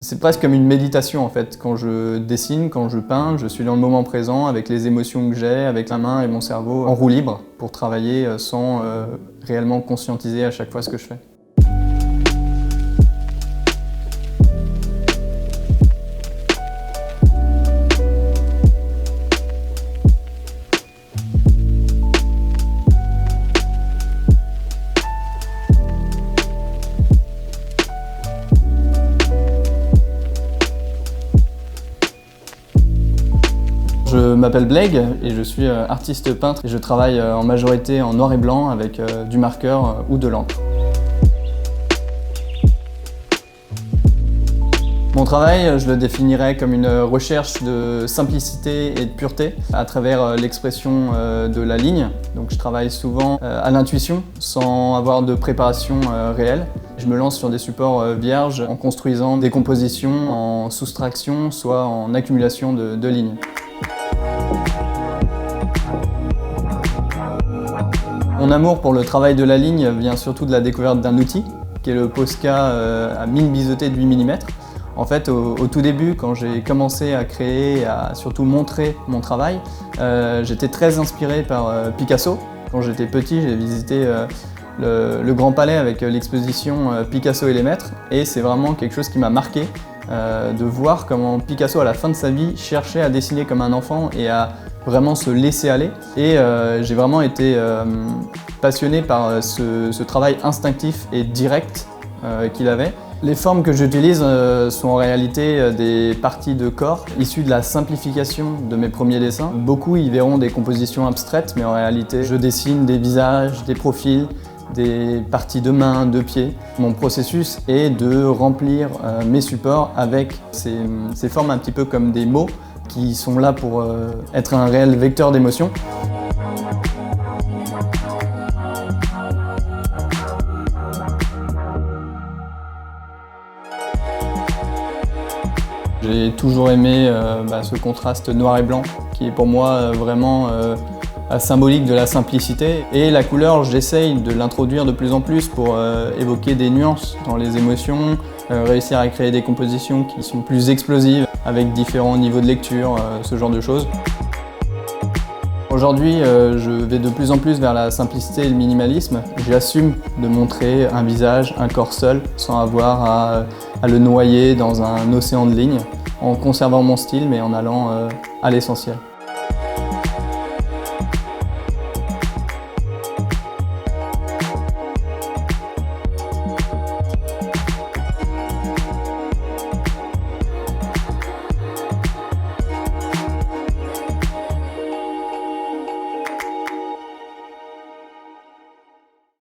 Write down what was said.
C'est presque comme une méditation en fait. Quand je dessine, quand je peins, je suis dans le moment présent avec les émotions que j'ai, avec la main et mon cerveau en roue libre pour travailler sans réellement conscientiser à chaque fois ce que je fais. Je m'appelle Blake et je suis artiste peintre et je travaille en majorité en noir et blanc avec du marqueur ou de l'encre. Mon travail, je le définirais comme une recherche de simplicité et de pureté à travers l'expression de la ligne. Donc je travaille souvent à l'intuition, sans avoir de préparation réelle. Je me lance sur des supports vierges en construisant des compositions en soustraction, soit en accumulation de lignes. Mon amour pour le travail de la ligne vient surtout de la découverte d'un outil, qui est le Posca à mine biseautée de 8 mm. En fait, au tout début, quand j'ai commencé à créer et à surtout montrer mon travail, j'étais très inspiré par Picasso. Quand j'étais petit, j'ai visité le Grand Palais avec l'exposition Picasso et les maîtres, et c'est vraiment quelque chose qui m'a marqué, de voir comment Picasso, à la fin de sa vie, cherchait à dessiner comme un enfant et à vraiment se laisser aller. Et j'ai vraiment été passionné par ce travail instinctif et direct qu'il avait. Les formes que j'utilise sont en réalité des parties de corps issues de la simplification de mes premiers dessins. Beaucoup y verront des compositions abstraites, mais en réalité, je dessine des visages, des profils, des parties de mains, de pieds. Mon processus est de remplir mes supports avec ces formes un petit peu comme des mots qui sont là pour être un réel vecteur d'émotion. J'ai toujours aimé ce contraste noir et blanc qui est pour moi vraiment symbolique de la simplicité. Et la couleur, j'essaye de l'introduire de plus en plus pour évoquer des nuances dans les émotions, réussir à créer des compositions qui sont plus explosives avec différents niveaux de lecture, ce genre de choses. Aujourd'hui, je vais de plus en plus vers la simplicité et le minimalisme. J'assume de montrer un visage, un corps seul, sans avoir à le noyer dans un océan de lignes, en conservant mon style mais en allant à l'essentiel.